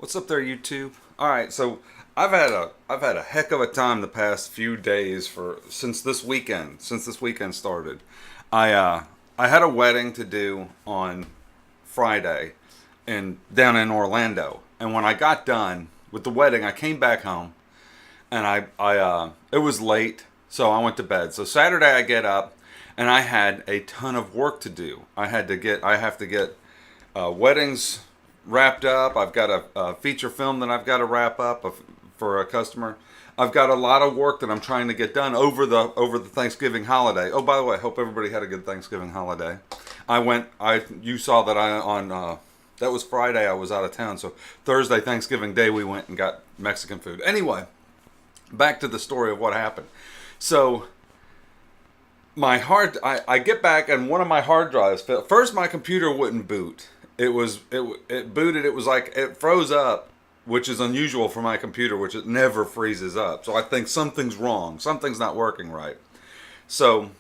What's up there, YouTube? All right, so I've had a heck of a time the past few days since this weekend started. I had a wedding to do on Friday and down in Orlando, and when I got done with the wedding, I came back home and I it was late, so I went to bed. So Saturday I get up and I had a ton of work to do. I have to get weddings wrapped up. I've got a feature film that I've got to wrap up for a customer. I've got a lot of work that I'm trying to get done over the Thanksgiving holiday. Oh, by the way, I hope everybody had a good Thanksgiving holiday. You saw that that was Friday. I was out of town, so Thursday, Thanksgiving Day, we went and got Mexican food. Anyway, back to the story of what happened. So I get back and one of my hard drives failed. First, my computer wouldn't boot. It booted. It was like it froze up, which is unusual for my computer, which it never freezes up. So I think something's wrong. Something's not working right. So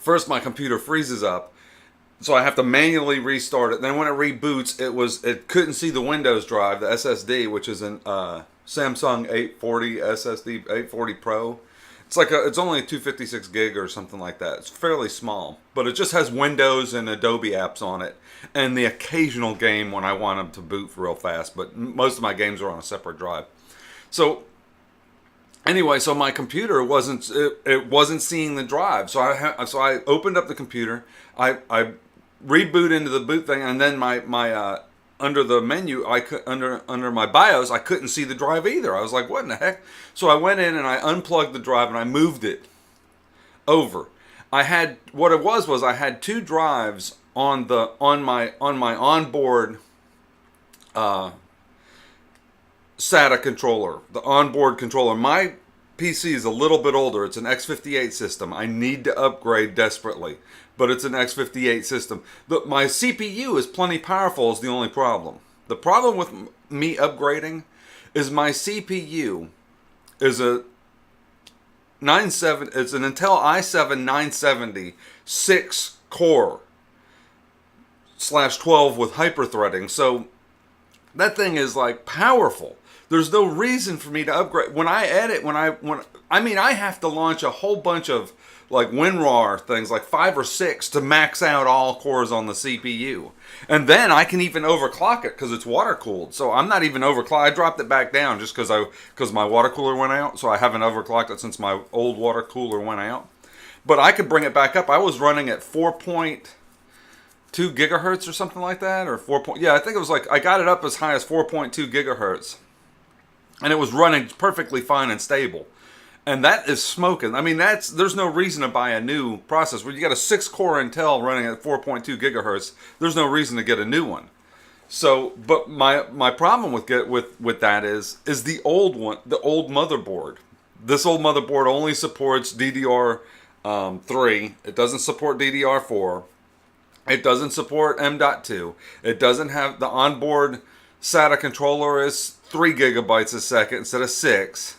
first my computer freezes up, so I have to manually restart it. Then when it reboots, it couldn't see the Windows drive, the SSD, which is an Samsung 840 SSD 840 Pro. It's only a 256 gig or something like that. It's fairly small, but it just has Windows and Adobe apps on it, and the occasional game when I want them to boot real fast. But most of my games are on a separate drive. So anyway, so my computer wasn't seeing the drive. So I opened up the computer. I reboot into the boot thing, and then my under the menu, under my BIOS, I couldn't see the drive either. I was like, what in the heck? So I went in and I unplugged the drive and I moved it over. What it was I had two drives on my onboard SATA controller, the onboard controller. My PC is a little bit older. It's an X58 system. I need to upgrade desperately, but it's an X58 system. My CPU is plenty powerful is the only problem. The problem with me upgrading is my CPU is it's an Intel i7 970 6 core /12 with hyperthreading. So that thing is like powerful. There's no reason for me to upgrade. When I edit, I have to launch a whole bunch of like WinRAR things, like 5 or 6, to max out all cores on the CPU. And then I can even overclock it because it's water cooled. So I'm not even overclocked. I dropped it back down just because my water cooler went out. So I haven't overclocked it since my old water cooler went out. But I could bring it back up. I was running at 4.2 gigahertz or something like that, or I think it was like I got it up as high as 4.2 gigahertz. And it was running perfectly fine and stable. And that is smoking. I mean, there's no reason to buy a new processor. When you got a 6-core Intel running at 4.2 gigahertz, there's no reason to get a new one. So, but my problem with that is the old one, the old motherboard. This old motherboard only supports DDR3. It doesn't support DDR4. It doesn't support M.2. It doesn't have the onboard SATA controller is 3 gigabytes a second instead of 6.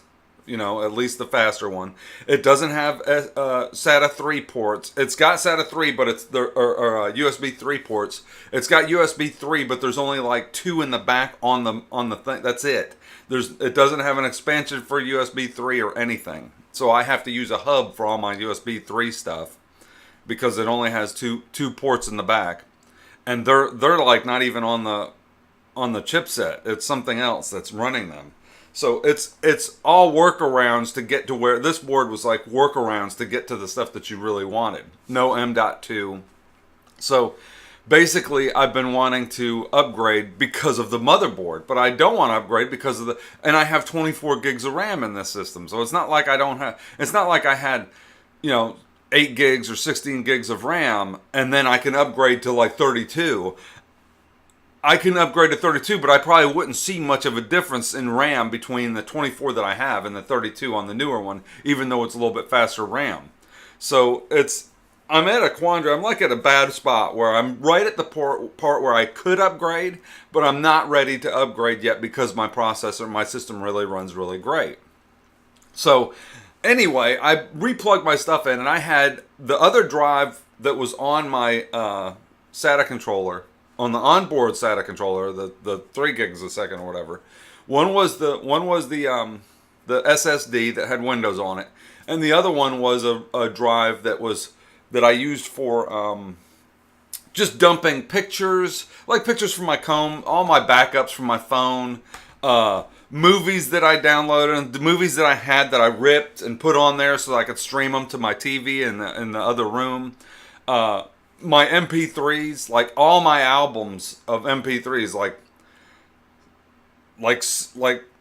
At least the faster one. It doesn't have SATA 3 ports. It's got SATA 3, but it's USB 3 ports. It's got USB 3, but there's only like 2 in the back on the thing. That's it. It doesn't have an expansion for USB 3 or anything. So I have to use a hub for all my USB 3 stuff because it only has two ports in the back, and they're like not even on the chipset. It's something else that's running them. So it's all workarounds to get to where this board was like workarounds to get to the stuff that you really wanted. No M.2. So basically I've been wanting to upgrade because of the motherboard, but I don't want to upgrade because of and I have 24 gigs of RAM in this system. So it's not like I had, 8 gigs or 16 gigs of RAM and then I can upgrade to like 32. I can upgrade to 32, but I probably wouldn't see much of a difference in RAM between the 24 that I have and the 32 on the newer one, even though it's a little bit faster RAM. So I'm at a quandary. I'm like at a bad spot where I'm right at the part where I could upgrade, but I'm not ready to upgrade yet because my system really runs really great. So anyway, I replugged my stuff in, and I had the other drive that was on my SATA controller on the onboard SATA controller, the 3 gigs a second or whatever. One was the SSD that had Windows on it, and the other one was a drive that I used for just dumping pictures, like pictures from my comb, all my backups from my phone, movies that I downloaded, and the movies that I had that I ripped and put on there so that I could stream them to my TV in the other room. My MP3s, like all my albums of MP3s,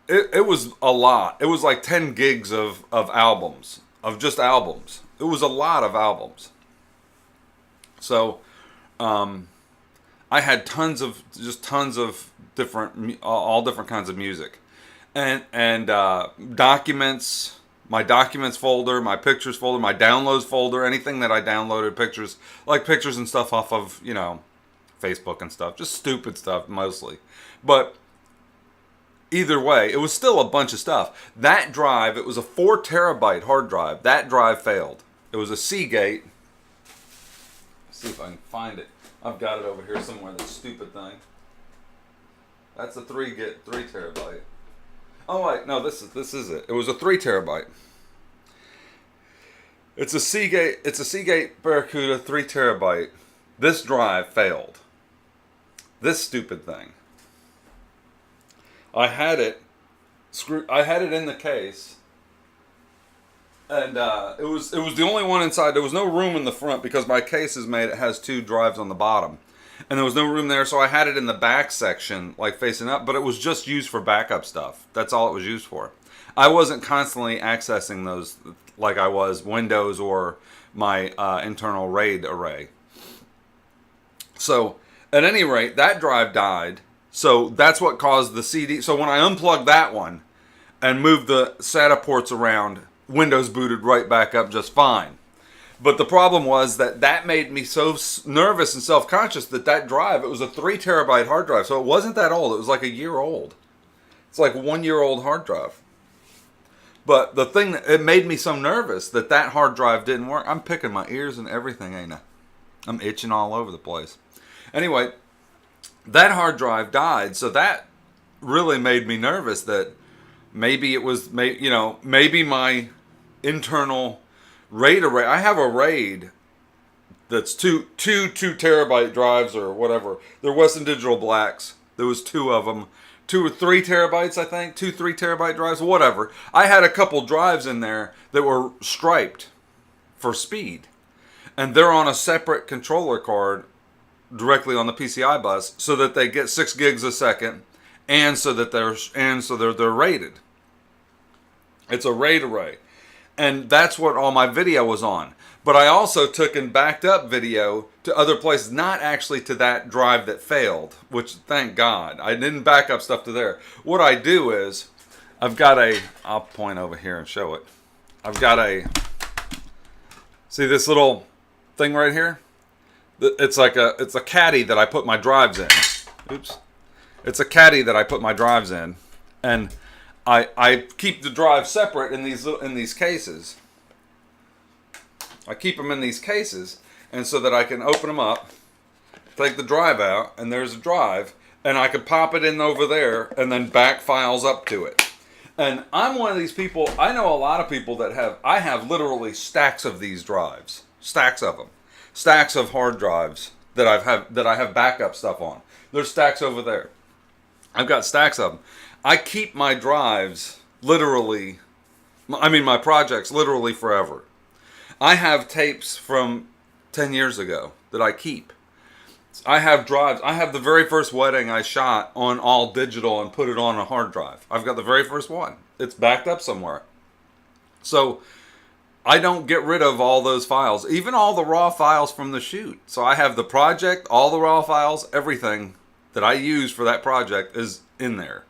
it was a lot. It was like 10 gigs of albums, of just albums. It was a lot of albums. So, I had tons of different, all different kinds of music, and documents, my documents folder, my pictures folder, my downloads folder, anything that I downloaded, pictures, like pictures and stuff off of, Facebook and stuff, just stupid stuff mostly. But either way, it was still a bunch of stuff. That drive, it was a 4 terabyte hard drive. That drive failed. It was a Seagate. Let's see if I can find it. I've got it over here somewhere, that stupid thing. That's a 3 terabyte. Oh wait, no, this is it. It was a 3 terabyte. It's a Seagate Barracuda 3 terabyte. This drive failed. This stupid thing. I had it in the case, and it was the only one inside. There was no room in the front because my case is made. It has 2 drives on the bottom, and there was no room there. So I had it in the back section, like facing up. But it was just used for backup stuff. That's all it was used for. I wasn't constantly accessing those like I was Windows or my internal RAID array. So at any rate, that drive died. So that's what caused the CD. So when I unplugged that one and moved the SATA ports around, Windows booted right back up just fine. But the problem was that made me so nervous and self-conscious that drive, it was a 3 terabyte hard drive. So it wasn't that old. It was like a year old. It's like a 1-year-old hard drive. But the thing that it made me so nervous that hard drive didn't work. I'm picking my ears and everything, ain't I? I'm itching all over the place. Anyway, that hard drive died, so that really made me nervous that maybe maybe my internal RAID array. I have a RAID that's two 2 terabyte drives or whatever. They're Western Digital Blacks. There was 2 of them, 2 or 3 terabytes, I think, 2 3 terabyte drives, whatever. I had a couple drives in there that were striped for speed, and they're on a separate controller card directly on the PCI bus so that they get 6 gigs a second and so they're rated. It's a RAID array. And that's what all my video was on. But I also took and backed up video to other places, not actually to that drive that failed, which thank God. I didn't back up stuff to there. What I do is I'll point over here and show it. See this little thing right here? It's a caddy that I put my drives in. Oops. It's a caddy that I put my drives in, and I keep the drives separate in these cases. I keep them in these cases, and so that I can open them up, take the drive out, and there's a drive, and I can pop it in over there, and then back files up to it. And I'm one of these people. I know a lot of people I have literally stacks of these drives, stacks of them. Stacks of hard drives that I have backup stuff on. There's stacks over there. I've got stacks of them. I keep my drives my projects literally forever. I have tapes from 10 years ago that I keep. I have drives. I have the very first wedding I shot on all digital and put it on a hard drive. I've got the very first one. It's backed up somewhere. So I don't get rid of all those files, even all the raw files from the shoot. So I have the project, all the raw files, everything that I use for that project is in there.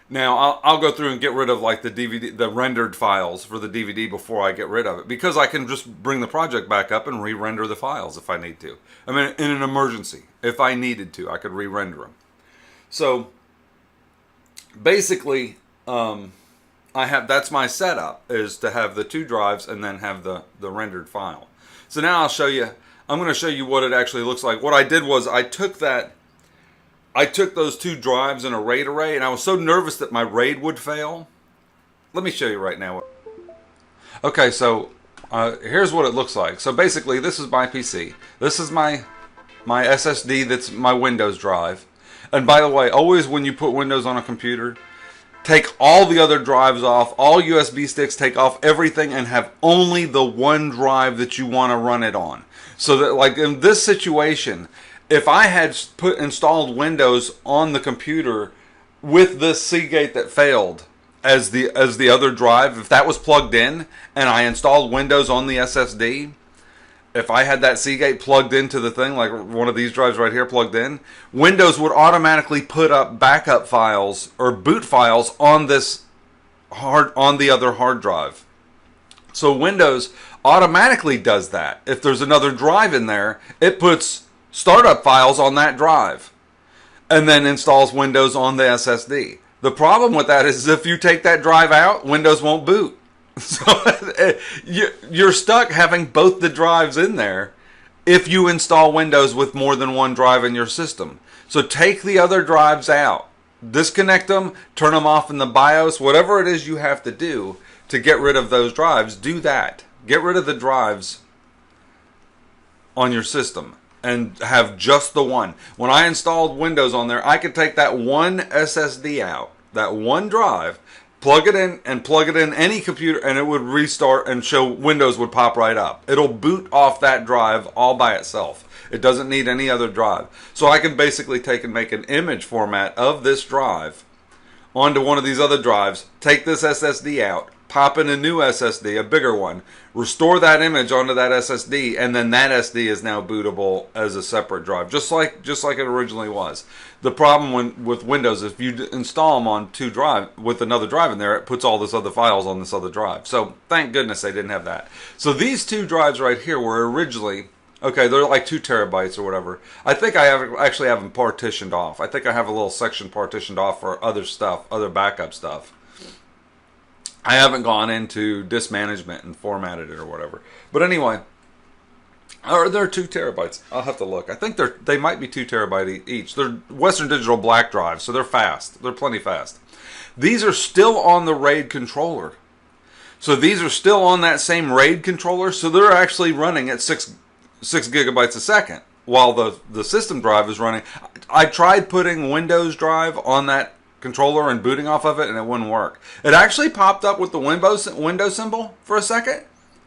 Now I'll go through and get rid of like the DVD, the rendered files for the DVD before I get rid of it, because I can just bring the project back up and re-render the files if I need to. I mean, in an emergency, if I needed to, I could re-render them. So basically, that's my setup, is to have the 2 drives and then have the rendered file. So now I'm going to show you what it actually looks like. What I did was I took that I took those two drives in a RAID array, and I was so nervous that my RAID would fail. Let me show you right now. Okay, so here's what it looks like. So basically, this is my PC. This is my SSD. That's my Windows drive. And by the way, always when you put Windows on a computer, take all the other drives off, all USB sticks, take off everything, and have only the one drive that you want to run it on. So that, like in this situation, if I had installed Windows on the computer with this Seagate that failed as the other drive, if that was plugged in and I installed Windows on the SSD, if I had that Seagate plugged into the thing, like one of these drives right here plugged in, Windows would automatically put up backup files or boot files on the other hard drive. So Windows automatically does that. If there's another drive in there, it puts startup files on that drive and then installs Windows on the SSD. The problem with that is if you take that drive out, Windows won't boot. So you're stuck having both the drives in there if you install Windows with more than one drive in your system. So take the other drives out, disconnect them, turn them off in the BIOS, whatever it is you have to do to get rid of those drives, do that. Get rid of the drives on your system and have just the one. When I installed Windows on there, I could take that one SSD out, that one drive, plug it in and plug it in any computer, and it would restart and show Windows would pop right up. It'll boot off that drive all by itself. It doesn't need any other drive. So I can basically take and make an image format of this drive onto one of these other drives, take this SSD out, pop in a new SSD, a bigger one, restore that image onto that SSD, and then that SD is now bootable as a separate drive, just like it originally was. The problem with Windows, if you install them on two drive with another drive in there, it puts all this other files on this other drive. So thank goodness they didn't have that. So these two drives right here were originally, okay, they're like 2 terabytes or whatever. I think I actually have them partitioned off. I think I have a little section partitioned off for other stuff, other backup stuff. I haven't gone into disk management and formatted it or whatever. But anyway, or they're 2 terabytes. I'll have to look. I think they might be 2 terabyte each. They're Western Digital black drives, so they're fast. They're plenty fast. These are still on the RAID controller. So these are still on that same RAID controller, so they're actually running at 6 gigabytes a second while the system drive is running. I tried putting Windows drive on that controller and booting off of it, and it wouldn't work. It actually popped up with the Windows symbol for a second,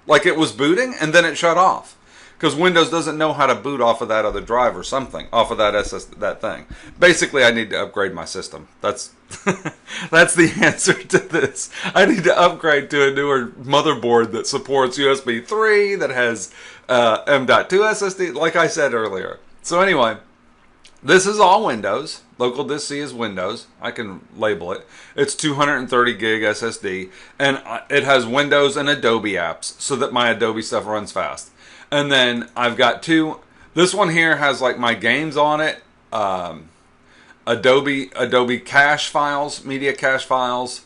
like it was booting, and then it shut off because Windows doesn't know how to boot off of that other drive or something, off of that thing. Basically, I need to upgrade my system. That's that's the answer to this. I need to upgrade to a newer motherboard that supports USB 3, that has M.2 SSD, like I said earlier. So anyway, this is all Windows. Local disk C is Windows. I can label it. It's 230 gig SSD, and it has Windows and Adobe apps so that my Adobe stuff runs fast. And then I've got two. This one here has like my games on it, Adobe cache files, media cache files,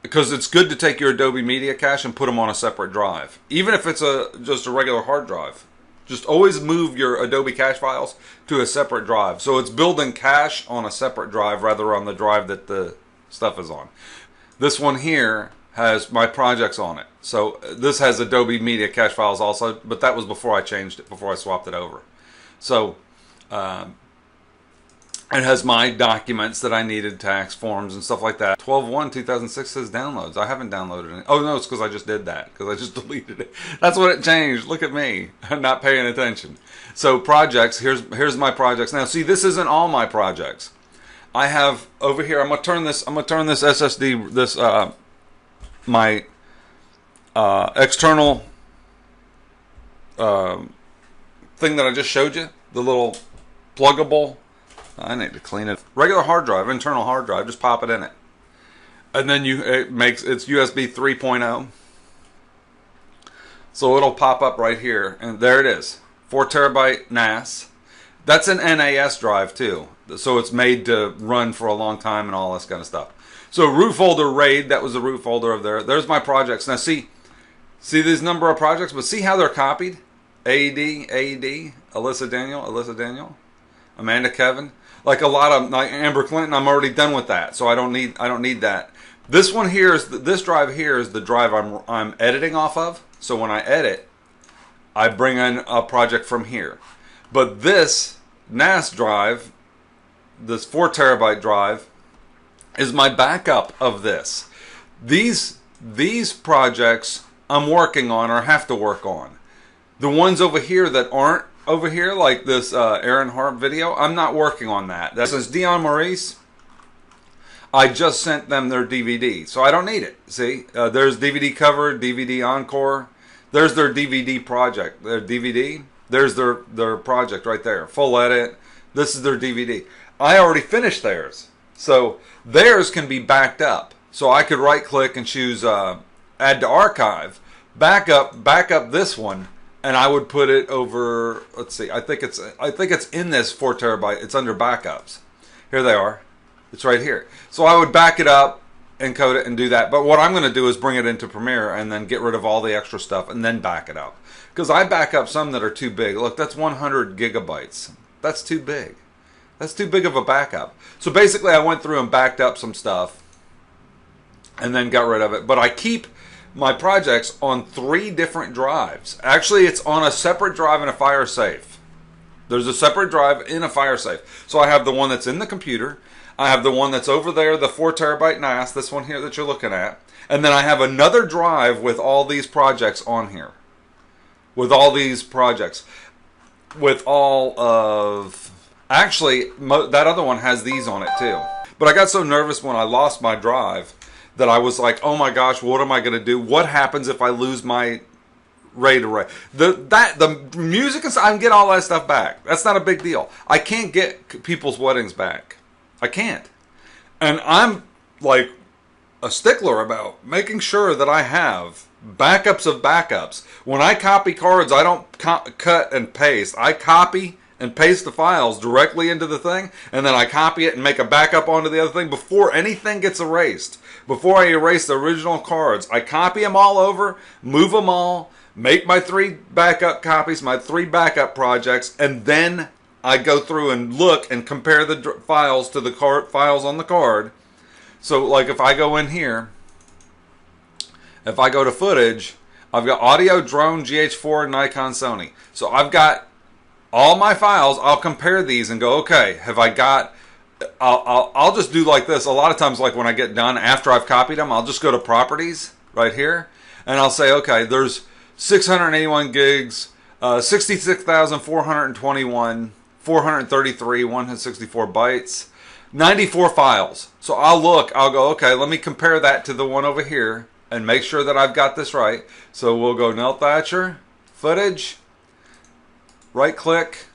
because it's good to take your Adobe media cache and put them on a separate drive, even if it's just a regular hard drive. Just always move your Adobe cache files to a separate drive. So it's building cache on a separate drive rather on the drive that the stuff is on. This one here has my projects on it. So this has Adobe media cache files also, but that was before I changed it, before I swapped it over. So it has my documents that I needed, tax forms and stuff like that. 12/1/2006 says downloads. I haven't downloaded it. Oh no, it's because I just did that, because I just deleted it. That's what it changed. Look at me, I'm not paying attention. So projects, here's my projects. Now see, this isn't all my projects. I have over here, I'm gonna turn this SSD, this my external thing that I just showed you, the little pluggable, I need to clean it. Regular hard drive, internal hard drive, just pop it in it. And then it's USB 3.0. So it'll pop up right here, and there it is. 4 terabyte NAS. That's an NAS drive too. So it's made to run for a long time and all this kind of stuff. So root folder RAID, that was the root folder of there. There's my projects. Now see these number of projects, but see how they're copied? AD, Alyssa Daniel, Amanda Kevin. Like a lot of like Amber Clinton, I'm already done with that, so I don't need that. This one here is this drive here is the drive I'm editing off of. So when I edit, I bring in a project from here. But this NAS drive, this 4 terabyte drive, is my backup of this. These projects I'm working on or have to work on. The ones over here that aren't over here, like this Aaron Hart video, I'm not working on that. That says Dion Maurice. I just sent them their DVD, so I don't need it. See, there's DVD cover, DVD encore. There's their DVD project, their DVD. There's their project right there, full edit. This is their DVD. I already finished theirs, so theirs can be backed up. So I could right click and choose add to archive, back up this one, and I would put it over. Let's see, I think it's in this 4 terabyte. It's under backups. Here they are. It's right here. So I would back it up, encode it, and do that. But what I'm going to do is bring it into Premiere and then get rid of all the extra stuff and then back it up. Because I back up some that are too big. Look, that's 100 gigabytes. That's too big. That's too big of a backup. So basically I went through and backed up some stuff and then got rid of it. But I keep my projects on 3 different drives. Actually, it's on a separate drive in a fire safe. There's a separate drive in a fire safe. So I have the one that's in the computer. I have the one that's over there, the 4 terabyte NAS, this one here that you're looking at. And then I have another drive with all these projects on here. With all these projects. With all of... Actually, that other one has these on it too. But I got so nervous when I lost my drive that I was like, oh my gosh, what am I going to do? What happens if I lose my RAID array? The music, I can get all that stuff back. That's not a big deal. I can't get people's weddings back. I can't. And I'm like a stickler about making sure that I have backups of backups. When I copy cards, I don't cut and paste. I copy and paste the files directly into the thing, and then I copy it and make a backup onto the other thing before anything gets erased. Before I erase the original cards, I copy them all over, move them all, make my 3 backup copies, my 3 backup projects, and then I go through and look and compare the files to the files on the card. So like if I go in here, if I go to footage, I've got audio, drone, GH4, Nikon, Sony. So I've got all my files. I'll compare these and go, okay, have I got... I'll just do like this. A lot of times, like when I get done, after I've copied them, I'll just go to properties right here. And I'll say, okay, there's 681 gigs, 66,421, 433, 164 bytes, 94 files. So I'll look, I'll go, okay, let me compare that to the one over here and make sure that I've got this right. So we'll go Nell Thatcher, footage, right click,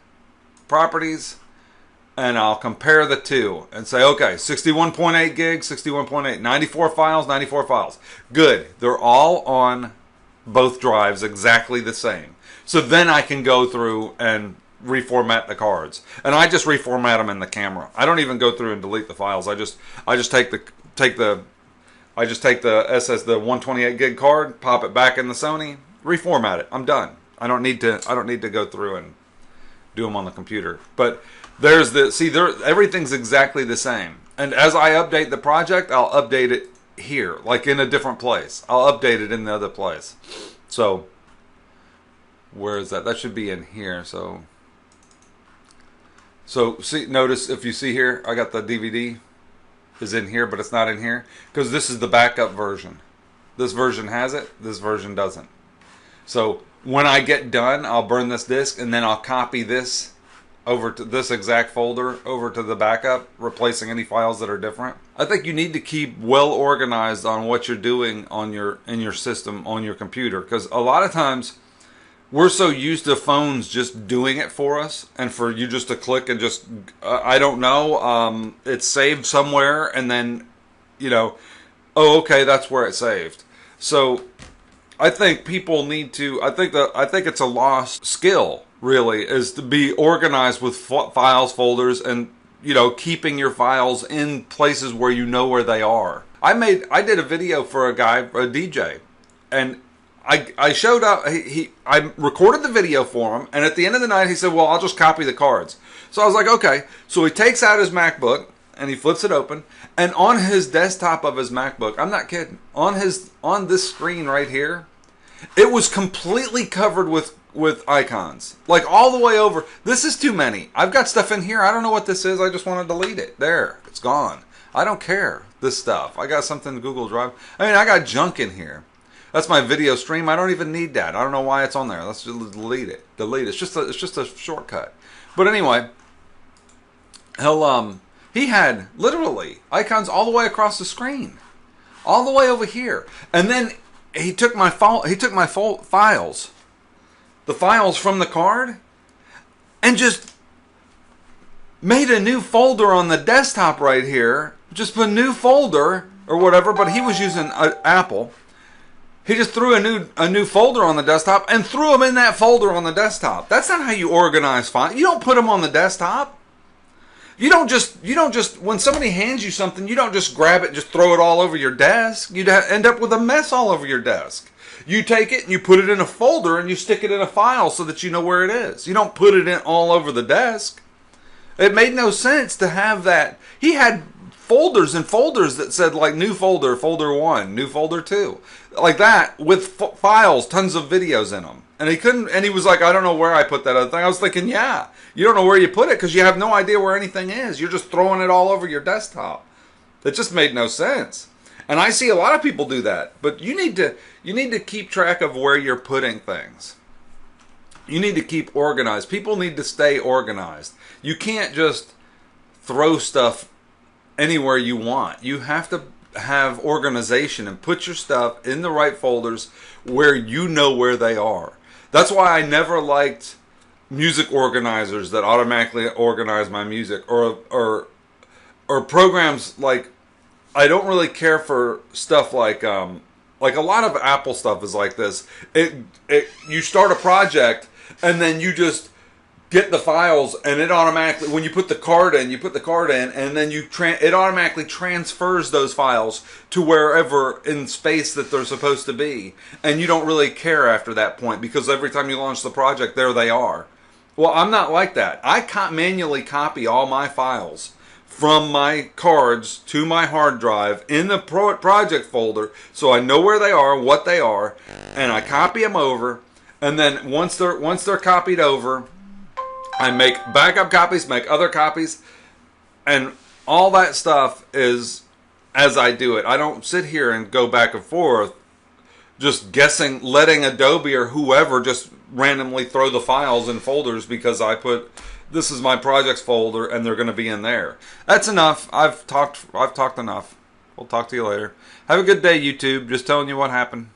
properties, and I'll compare the two and say, okay, 61.8 gigs, 61.8, 94 files, 94 files. Good. They're all on both drives exactly the same. So then I can go through and reformat the cards. And I just reformat them in the camera. I don't even go through and delete the files. I just take the 128 gig card, pop it back in the Sony, reformat it. I'm done. I don't need to go through and do them on the computer. But there's everything's exactly the same. And as I update the project, I'll update it here, like in a different place. I'll update it in the other place. So where is that? That should be in here. So see, notice if you see here, I got the DVD is in here, but it's not in here because this is the backup version. This version has it. This version doesn't. So when I get done, I'll burn this disk and then I'll copy this over to this exact folder over to the backup, replacing any files that are different. I think you need to keep well organized on what you're doing on in your system on your computer, because a lot of times we're so used to phones just doing it for us, and for you just to click and just I don't know, it's saved somewhere, and then oh, okay, that's where it's saved. So I think people need to. I think it's a lost skill, really, is to be organized with files, folders, and keeping your files in places where you know where they are. I did a video for a guy, a DJ, and I showed up. I recorded the video for him, and at the end of the night, he said, "Well, I'll just copy the cards." So I was like, "Okay." So he takes out his MacBook and he flips it open, and on his desktop of his MacBook, I'm not kidding, on this screen right here, it was completely covered with icons, like all the way over. This is too many. I've got stuff in here. I don't know what this is. I just want to delete it. There, it's gone. I don't care. This stuff. I got something in Google Drive. I mean, I got junk in here. That's my video stream. I don't even need that. I don't know why it's on there. Let's just delete it. Delete it. It's just a shortcut. But anyway, he had literally icons all the way across the screen, all the way over here, and then he took my files, the files from the card, and just made a new folder on the desktop right here. Just a new folder or whatever, but he was using Apple. He just threw a new folder on the desktop and threw them in that folder on the desktop. That's not how you organize files. You don't put them on the desktop. You don't just when somebody hands you something, you don't just grab it and just throw it all over your desk. You'd end up with a mess all over your desk. You take it and you put it in a folder and you stick it in a file so that you know where it is. You don't put it in all over the desk. It made no sense to have that. He had folders and folders that said like new folder, folder 1, new folder 2, like that, with files, tons of videos in them. And he couldn't, and he was like, I don't know where I put that other thing. I was thinking, yeah, you don't know where you put it because you have no idea where anything is. You're just throwing it all over your desktop. It just made no sense. And I see a lot of people do that, but you need to keep track of where you're putting things. You need to keep organized. People need to stay organized. You can't just throw stuff anywhere you want. You have to have organization and put your stuff in the right folders where you know where they are. That's why I never liked music organizers that automatically organize my music, or programs like, I don't really care for stuff like a lot of Apple stuff is like this. You start a project and then you just get the files, and it automatically, when you put the card in, and then it automatically transfers those files to wherever in space that they're supposed to be, and you don't really care after that point because every time you launch the project, there they are. Well, I'm not like that. I can't manually copy all my files from my cards to my hard drive in the project folder, so I know where they are, what they are, and I copy them over, and then once they're copied over, I make backup copies, make other copies, and all that stuff is as I do it. I don't sit here and go back and forth just guessing, letting Adobe or whoever just randomly throw the files in folders because I put, this is my projects folder and they're going to be in there. That's enough. I've talked enough. We'll talk to you later. Have a good day, YouTube. Just telling you what happened.